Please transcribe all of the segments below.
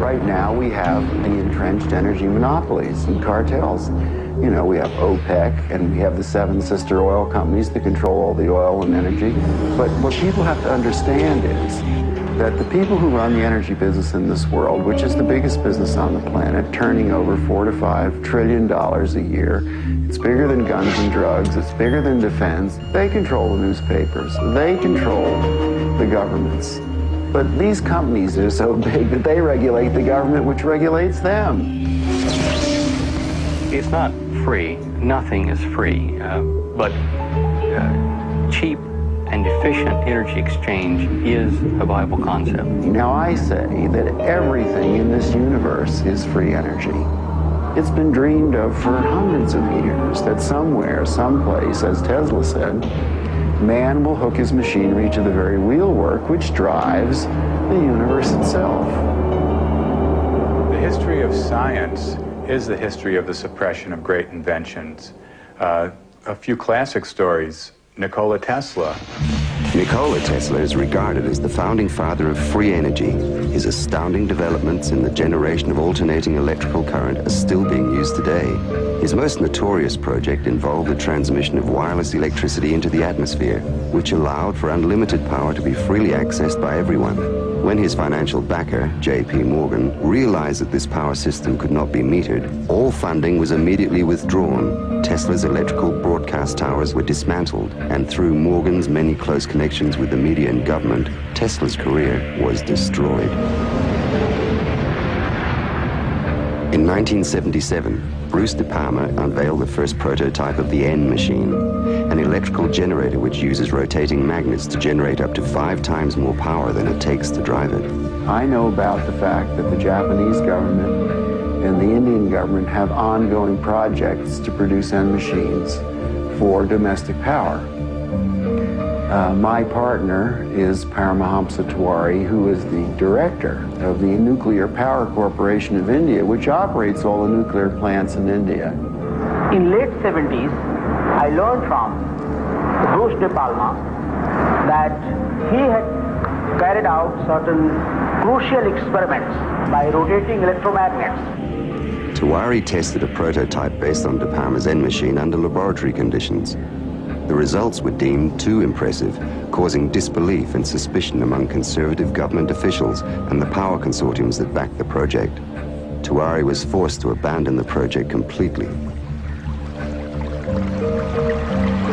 Right now we have the entrenched energy monopolies and cartels. You know, we have OPEC and we have the 7 sister oil companies that control all the oil and energy. But what people have to understand is that the people who run the energy business in this world, which is the biggest business on the planet, turning over $4 to $5 trillion a year, it's bigger than guns and drugs, it's bigger than defense. They control the newspapers, they control the governments. But these companies are so big that they regulate the government, which regulates them. It's not free. Nothing is free. But cheap and efficient energy exchange is a viable concept. Now I say that everything in this universe is free energy. It's been dreamed of for hundreds of years that somewhere, someplace, as Tesla said, man will hook his machinery to the very wheelwork which drives the universe itself. The history of science is the history of the suppression of great inventions. A few classic stories. Nikola Tesla. Nikola Tesla is regarded as the founding father of free energy. His astounding developments in the generation of alternating electrical current are still being used today. His most notorious project involved the transmission of wireless electricity into the atmosphere, which allowed for unlimited power to be freely accessed by everyone. When his financial backer, J.P. Morgan, realized that this power system could not be metered, all funding was immediately withdrawn. Tesla's electrical broadcast towers were dismantled, and through Morgan's many close connections with the media and government, Tesla's career was destroyed. In 1977, Bruce De Palma unveiled the first prototype of the N machine, an electrical generator which uses rotating magnets to generate up to 5 times more power than it takes to drive it. I know about the fact that the Japanese government and the Indian government have ongoing projects to produce N machines for domestic power. My partner is Paramahamsa Tiwari, who is the director of the Nuclear Power Corporation of India, which operates all the nuclear plants in India. In late 70s, I learned from Bruce De Palma that he had carried out certain crucial experiments by rotating electromagnets. Tiwari tested a prototype based on De Palma's N machine under laboratory conditions. The results were deemed too impressive, causing disbelief and suspicion among conservative government officials and the power consortiums that backed the project. Tiwari was forced to abandon the project completely.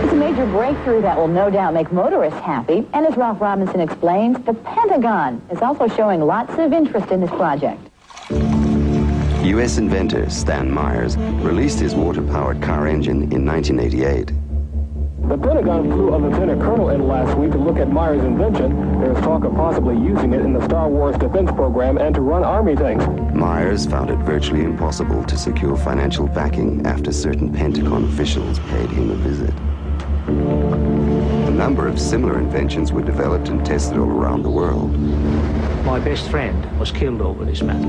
It's a major breakthrough that will no doubt make motorists happy. And as Ralph Robinson explains, the Pentagon is also showing lots of interest in this project. U.S. inventor Stan Myers released his water-powered car engine in 1988. The Pentagon flew a lieutenant colonel in last week to look at Myers' invention. There's talk of possibly using it in the Star Wars defense program and to run Army tanks. Myers found it virtually impossible to secure financial backing after certain Pentagon officials paid him a visit. A number of similar inventions were developed and tested all around the world. My best friend was killed over this matter.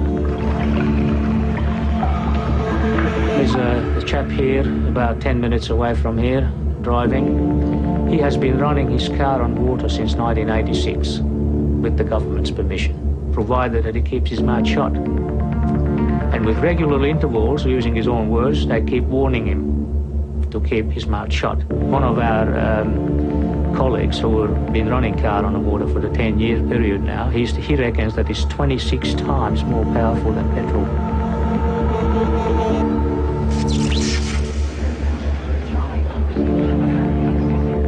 There's a chap here, about 10 minutes away from here, driving. He has been running his car on water since 1986 with the government's permission, provided that he keeps his mouth shut. And with regular intervals, using his own words, they keep warning him to keep his mouth shut. One of our colleagues who have been running car on the water for the 10-year period now, he reckons that it's 26 times more powerful than petrol.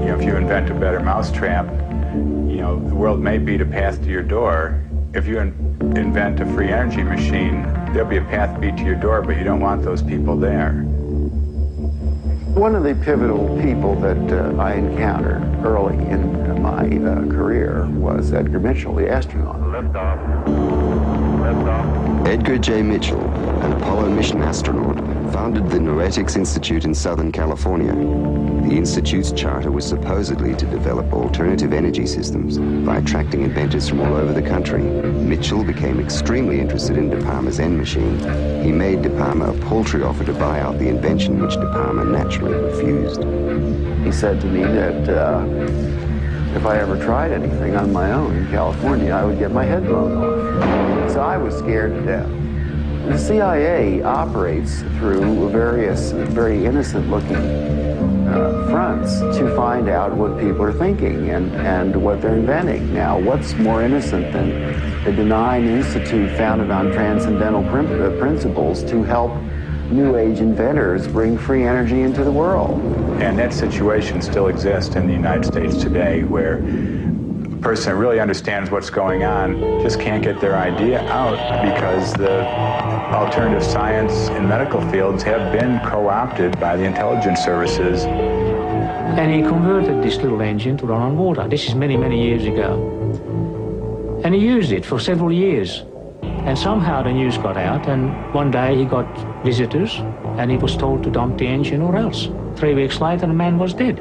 If you invent a better mousetrap, the world may beat a path to your door. If you invent a free energy machine, there'll be a path beat to your door, but you don't want those people there. One of the pivotal people that I encountered early in my career was Edgar Mitchell, the astronaut. Liftoff. Liftoff. Edgar J. Mitchell, an Apollo mission astronaut, founded the Noetics Institute in Southern California. The Institute's charter was supposedly to develop alternative energy systems by attracting inventors from all over the country. Mitchell became extremely interested in De Palma's N machine. He made De Palma a paltry offer to buy out the invention, which De Palma naturally refused. He said to me that if I ever tried anything on my own in California, I would get my head blown off. So I was scared to death. The CIA operates through various very innocent-looking fronts to find out what people are thinking and what they're inventing. Now, what's more innocent than a benign institute founded on transcendental principles to help New Age inventors bring free energy into the world? And that situation still exists in the United States today, where a person that really understands what's going on just can't get their idea out because the alternative science and medical fields have been co-opted by the intelligence services. And he converted this little engine to run on water. This is many, many years ago. And he used it for several years. And somehow the news got out, and one day he got visitors, and he was told to dump the engine or else. 3 weeks later, the man was dead.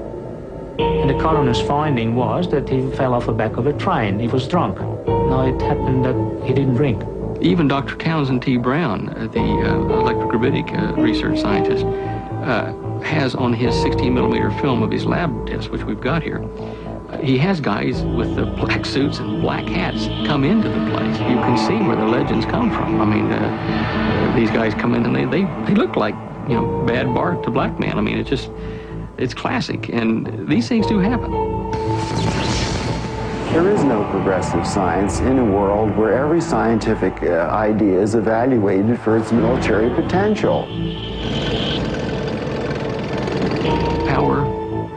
And the coroner's finding was that he fell off the back of a train. He was drunk. Now, it happened that he didn't drink. Even Dr. Townsend T. Brown, the electrogravitic research scientist, has on his 16-millimeter film of his lab test, which we've got here, he has guys with the black suits and black hats come into the place. You can see where the legends come from. I mean, these guys come in and they look like, you know, Bad Bart to Black Man. I mean, it's classic, and these things do happen. There is no progressive science in a world where every scientific idea is evaluated for its military potential. Power,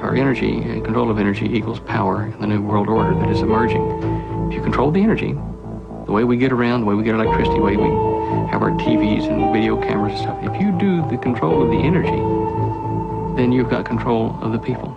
or energy, and control of energy equals power in the new world order that is emerging. If you control the energy, the way we get around, the way we get electricity, the way we have our TVs and video cameras and stuff, if you do the control of the energy, then you've got control of the people.